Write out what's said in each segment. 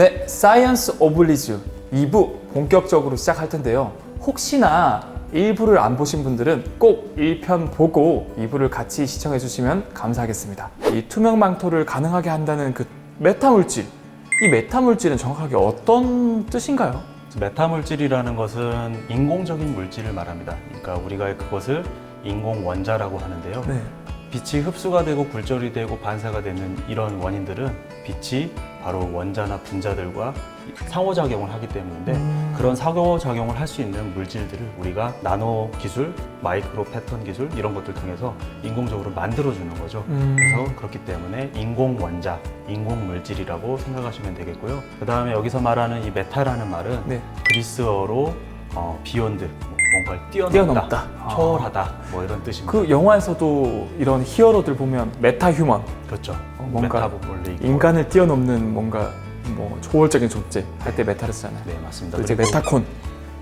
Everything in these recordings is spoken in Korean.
네, 사이언스 오브 리즈 2부 본격적으로 시작할 텐데요. 혹시나 1부를 안 보신 분들은 꼭 1편 보고 2부를 같이 시청해 주시면 감사하겠습니다. 이 투명 망토를 가능하게 한다는 그 메타 물질, 이 메타 물질은 정확하게 어떤 뜻인가요? 메타 물질이라는 것은 인공적인 물질을 말합니다. 그러니까 우리가 그것을 인공 원자라고 하는데요. 네. 빛이 흡수가 되고 굴절이 되고 반사가 되는 이런 원인들은 빛이 바로 원자나 분자들과 상호작용을 하기 때문인데 그런 상호작용을 할 수 있는 물질들을 우리가 나노 기술, 마이크로 패턴 기술 이런 것들 통해서 인공적으로 만들어주는 거죠. 그래서 그렇기 때문에 인공 원자, 인공 물질이라고 생각하시면 되겠고요. 그 다음에 여기서 말하는 이 메타라는 말은 네. 그리스어로 비욘드, 뭔가를 뛰어넘다. 초월하다 뭐 이런 뜻입니다. 그 영화에서도 이런 히어로들 보면 메타 휴먼, 그렇죠. 뭔가 메타볼릭 인간을 뛰어넘는 뭔가 뭐 초월적인 존재 할 때 메타를 쓰잖아요. 네, 맞습니다. 또 이제 그리고 메타콘,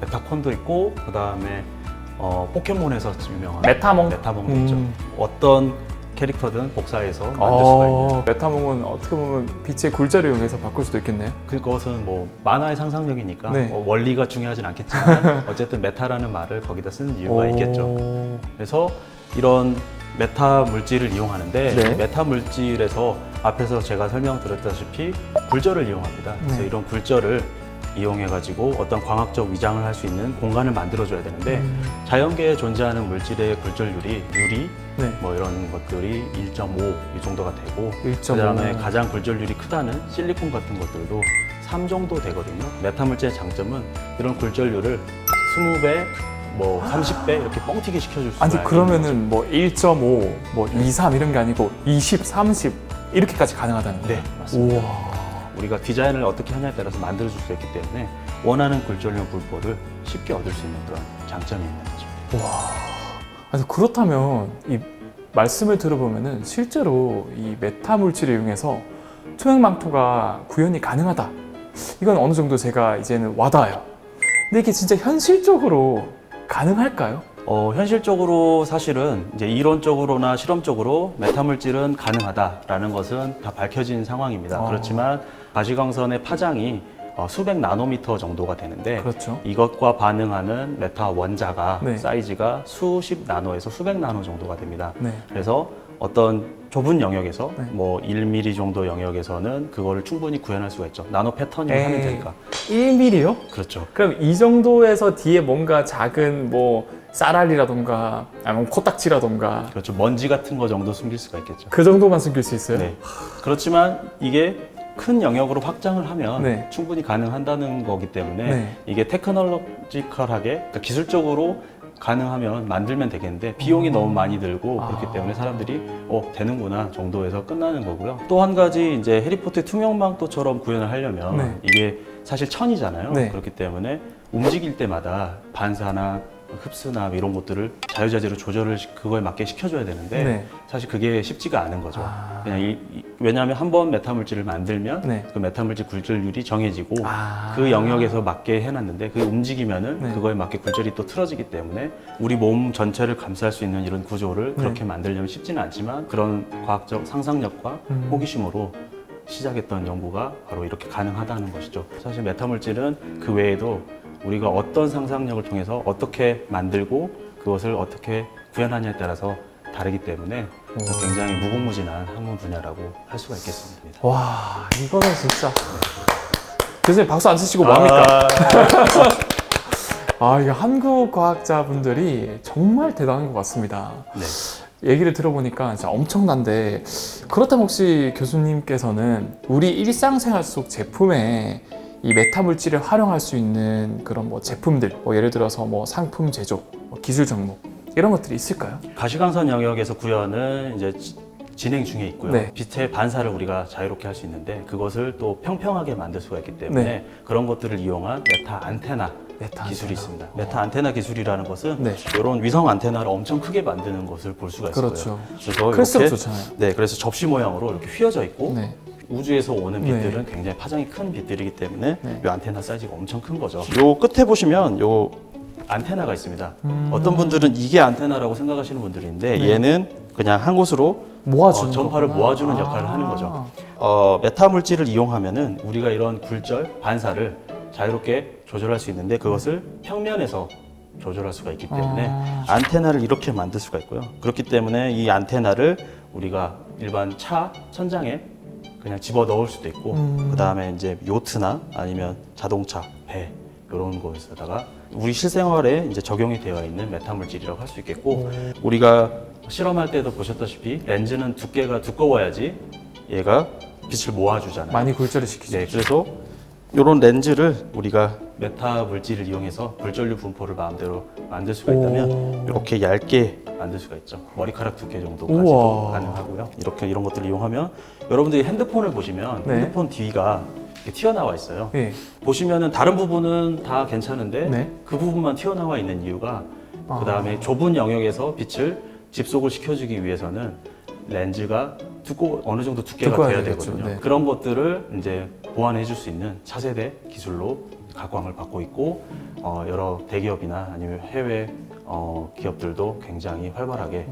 메타콘도 있고 그 다음에 포켓몬에서 유명한 메타몽. 메타몽도 있죠. 어떤 캐릭터든 복사해서 만들 수가 있는. 메타몽은 어떻게 보면 빛의 굴절을 이용해서 바꿀 수도 있겠네요. 그것은 뭐 만화의 상상력이니까 네. 원리가 중요하진 않겠지만 어쨌든 메타라는 말을 거기다 쓰는 이유가 있겠죠. 그래서 이런 메타 물질을 이용하는데 네. 메타 물질에서 앞에서 제가 설명드렸다시피 굴절을 이용합니다. 그래서 네. 이런 굴절을 이용해 가지고 어떤 광학적 위장을 할 수 있는 공간을 만들어 줘야 되는데 자연계에 존재하는 물질의 굴절률이 유리 네. 뭐 이런 것들이 1.5 이 정도가 되고 1.5. 그다음에 가장 굴절률이 크다는 실리콘 같은 것들도 3 정도 되거든요. 메타 물질의 장점은 이런 굴절률을 20배, 뭐 30배 이렇게 뻥튀기 시켜줄 수가 아니 있는 그러면은 뭐 1.5, 뭐 2, 3 이런 게 아니고 20, 30 이렇게,까지 가능하다는 거죠. 거예요? 네, 맞습니다. 우와. 우리가 디자인을 어떻게 하냐에 따라서 만들어줄 수 있기 때문에 원하는 굴절률 불포를 쉽게 얻을 수 있는 그런 장점이 있는 거죠. 와. 아니 그렇다면 이 말씀을 들어보면은 실제로 이 메타 물질을 이용해서 투명 망토가 구현이 가능하다. 이건 어느 정도 제가 이제는 와닿아요. 근데 이게 진짜 현실적으로 가능할까요? 현실적으로 사실은 이제 이론적으로나 실험적으로 메타 물질은 가능하다라는 것은 다 밝혀진 상황입니다. 그렇지만 가시광선의 파장이 수백 나노미터 정도가 되는데 그렇죠. 이것과 반응하는 메타 원자가 네. 사이즈가 수십 나노에서 수백 나노 정도가 됩니다. 네. 그래서 어떤 좁은 영역에서 네. 뭐 1mm 정도 영역에서는 그거를 충분히 구현할 수가 있죠. 나노 패턴이라고 하면 되니까. 1mm요? 그렇죠. 그럼 이 정도에서 뒤에 뭔가 작은 뭐 쌀알이라던가 아니면 코딱지라던가 그렇죠. 먼지 같은 거 정도 숨길 수가 있겠죠. 그 정도만 숨길 수 있어요? 네. 그렇지만 이게 큰 영역으로 확장을 하면 네. 충분히 가능한다는 거기 때문에 네. 이게 테크놀로지컬하게 그러니까 기술적으로 가능하면 만들면 되겠는데 비용이 너무 많이 들고 그렇기 때문에 사람들이 되는구나 정도에서 끝나는 거고요. 또 한 가지 이제 해리포터의 투명망토처럼 구현을 하려면 네. 이게 사실 천이잖아요. 네. 그렇기 때문에 움직일 때마다 반사나 흡수나 이런 것들을 자유자재로 조절을 그거에 맞게 시켜줘야 되는데 네. 사실 그게 쉽지가 않은 거죠. 그냥 왜냐하면 한 번 메타 물질을 만들면 네. 그 메타 물질 굴절률이 정해지고 아. 그 영역에서 맞게 해놨는데 그게 움직이면은 네. 그거에 맞게 굴절이 또 틀어지기 때문에 우리 몸 전체를 감쌀 수 있는 이런 구조를 네. 그렇게 만들려면 쉽지는 않지만 그런 과학적 상상력과 호기심으로 시작했던 연구가 바로 이렇게 가능하다는 것이죠. 사실 메타 물질은 그 외에도 우리가 어떤 상상력을 통해서 어떻게 만들고 그것을 어떻게 구현하냐에 따라서 다르기 때문에 굉장히 무궁무진한 학문 분야라고 할 수가 있겠습니다. 와, 이거는 진짜 교수님 박수 안 치시고 뭐합니까? 이게 한국 과학자분들이 정말 대단한 것 같습니다. 네. 얘기를 들어보니까 진짜 엄청난데 그렇다면 혹시 교수님께서는 우리 일상생활 속 제품에 이 메타 물질을 활용할 수 있는 그런 뭐 제품들, 뭐 예를 들어서 뭐 상품 제조, 뭐 기술 종목 이런 것들이 있을까요? 가시광선 영역에서 구현은 이제 진행 중에 있고요. 네. 빛의 반사를 우리가 자유롭게 할 수 있는데 그것을 또 평평하게 만들 수가 있기 때문에 네. 그런 것들을 이용한 메타 안테나 기술이 있습니다. 메타 안테나 기술이라는 것은 네. 이런 위성 안테나를 엄청 크게 만드는 것을 볼 수가 있어요. 그렇죠. 그래서 클수록 이렇게 좋잖아요. 네, 그래서 접시 모양으로 이렇게 휘어져 있고 네. 우주에서 오는 네. 빛들은 굉장히 파장이 큰 빛들이기 때문에 네. 이 안테나 사이즈가 엄청 큰 거죠. 요 끝에 보시면 요 안테나가 있습니다. 어떤 분들은 이게 안테나라고 생각하시는 분들이 있는데 얘는 그냥 한 곳으로 모아주는 전파를 거구나. 모아주는 역할을 하는 거죠. 메타 물질을 이용하면은 우리가 이런 굴절, 반사를 자유롭게 조절할 수 있는데 그것을 평면에서 조절할 수가 있기 때문에 안테나를 이렇게 만들 수가 있고요. 그렇기 때문에 이 안테나를 우리가 일반 차 천장에 그냥 집어 넣을 수도 있고 그 다음에 이제 요트나 아니면 자동차, 배 이런 곳에다가 우리 실생활에 이제 적용이 되어 있는 메타 물질이라고 할 수 있겠고 우리가 실험할 때도 보셨다시피 렌즈는 두께가 두꺼워야지 얘가 빛을 모아주잖아요. 많이 굴절을 시키죠. 네, 그래서 이런 렌즈를 우리가 메타 물질을 이용해서 굴절류 분포를 마음대로 만들 수가 있다면 이렇게 얇게 만들 수가 있죠. 머리카락 두께 정도까지도 우와. 가능하고요. 이렇게 이런 것들을 이용하면 여러분들이 핸드폰을 보시면 네. 핸드폰 뒤가 이렇게 튀어나와 있어요. 예. 보시면은 다른 부분은 다 괜찮은데 네. 그 부분만 튀어나와 있는 이유가 그 다음에 좁은 영역에서 빛을 집속을 시켜주기 위해서는 렌즈가 어느 정도 두께가 두꺼워야 돼야 되겠죠. 되거든요. 네. 그런 것들을 이제 보완해 줄 수 있는 차세대 기술로 각광을 받고 있고 여러 대기업이나 아니면 해외 기업들도 굉장히 활발하게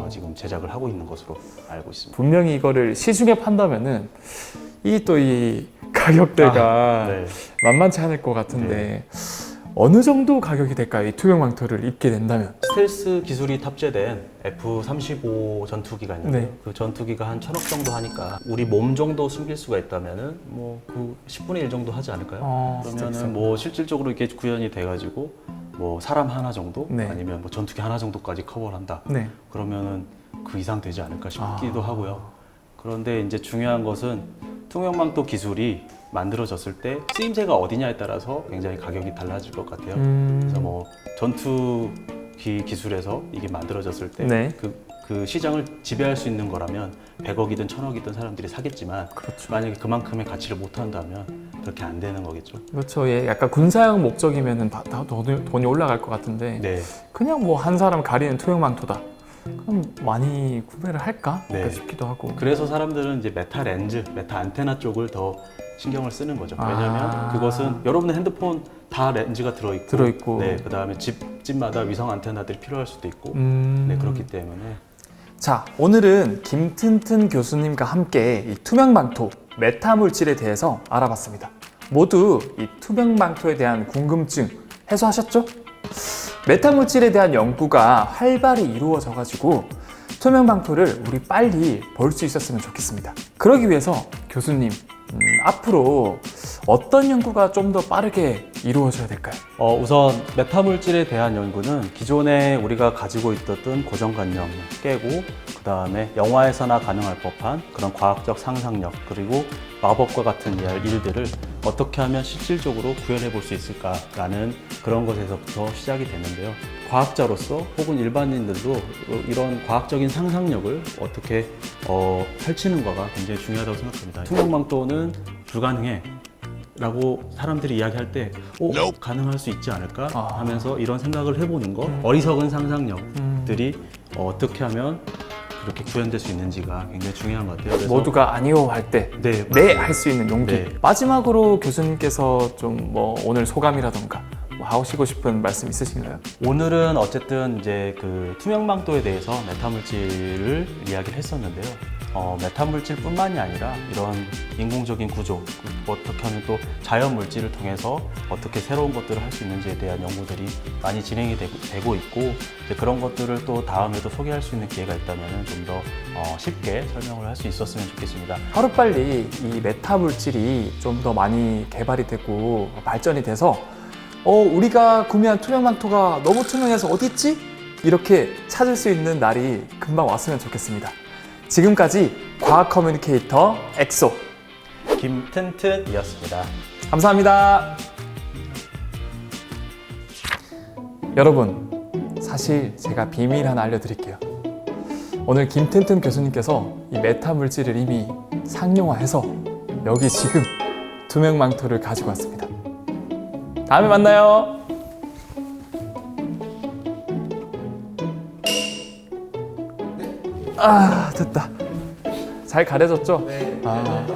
지금 제작을 하고 있는 것으로 알고 있습니다. 분명히 이거를 시중에 판다면은 이 가격대가 네. 만만치 않을 것 같은데 어느 정도 가격이 될까요? 이 투명 망토를 입게 된다면? 스텔스 기술이 탑재된 F-35 전투기가 있는데 네. 그 전투기가 한 1,000억 정도 하니까 우리 몸 정도 숨길 수가 있다면은 뭐 그 10분의 1 정도 하지 않을까요? 그러면은 뭐 실질적으로 이렇게 구현이 돼가지고 뭐 사람 하나 정도 네. 아니면 뭐 전투기 하나 정도까지 커버를 한다. 네. 그러면은 그 이상 되지 않을까 싶기도 하고요. 그런데 이제 중요한 것은 투명망토 기술이 만들어졌을 때 쓰임새가 어디냐에 따라서 굉장히 가격이 달라질 것 같아요. 그래서 뭐 전투기 기술에서 이게 만들어졌을 때 네. 그 시장을 지배할 수 있는 거라면 100억이든 1,000억이든 사람들이 사겠지만 그렇죠. 만약에 그만큼의 가치를 못 한다면 그렇게 안 되는 거겠죠. 그렇죠. 예, 약간 군사용 목적이면은 다 돈이 올라갈 것 같은데 네. 그냥 뭐 한 사람 가리는 투명 망토다. 그럼 많이 구매를 할까? 네. 싶기도 하고. 그래서 사람들은 이제 메타 렌즈, 메타 안테나 쪽을 더 신경을 쓰는 거죠. 왜냐하면 그것은 여러분의 핸드폰 다 렌즈가 들어있고, 네, 그 다음에 집마다 위성 안테나들이 필요할 수도 있고, 네, 그렇기 때문에. 자, 오늘은 김튼튼 교수님과 함께 이 투명 망토, 메타 물질에 대해서 알아봤습니다. 모두 이 투명 망토에 대한 궁금증 해소하셨죠? 메타 물질에 대한 연구가 활발히 이루어져 가지고 투명 망토를 우리 빨리 볼 수 있었으면 좋겠습니다. 그러기 위해서 교수님, 앞으로 어떤 연구가 좀 더 빠르게 이루어져야 될까요? 우선 메타 물질에 대한 연구는 기존에 우리가 가지고 있었던 고정관념 깨고 그 다음에 영화에서나 가능할 법한 그런 과학적 상상력 그리고 마법과 같은 일들을 어떻게 하면 실질적으로 구현해 볼 수 있을까라는 그런 것에서부터 시작이 됐는데요. 과학자로서 혹은 일반인들도 이런 과학적인 상상력을 어떻게 펼치는가가 굉장히 중요하다고 생각합니다. 투명망토는 불가능해 라고 사람들이 이야기할 때 가능할 수 있지 않을까 하면서 이런 생각을 해보는 거 어리석은 상상력들이 어떻게 하면 그렇게 구현될 수 있는지가 굉장히 중요한 것 같아요. 그래서 모두가 아니요 할 때 네 할 수 있는 용기. 네. 마지막으로 교수님께서 좀 뭐 오늘 소감이라던가 뭐 하시고 싶은 말씀 있으신가요? 오늘은 어쨌든 이제 그 투명망토에 대해서 메타 물질을 이야기를 했었는데요. 메타 물질뿐만이 아니라 이런 인공적인 구조, 어떻게 하면 또 자연 물질을 통해서 어떻게 새로운 것들을 할 수 있는지에 대한 연구들이 많이 진행이 되고 있고 이제 그런 것들을 또 다음에도 소개할 수 있는 기회가 있다면 좀 더 쉽게 설명을 할 수 있었으면 좋겠습니다. 하루빨리 이 메타 물질이 좀 더 많이 개발이 되고 발전이 돼서 우리가 구매한 투명 망토가 너무 투명해서 어디 있지? 이렇게 찾을 수 있는 날이 금방 왔으면 좋겠습니다. 지금까지 과학 커뮤니케이터 엑소 김튼튼이었습니다. 감사합니다. 여러분, 사실 제가 비밀 하나 알려드릴게요. 오늘 김튼튼 교수님께서 이 메타 물질을 이미 상용화해서 여기 지금 투명 망토를 가지고 왔습니다. 다음에 만나요. 됐다. 잘 가려졌죠? 네. 아.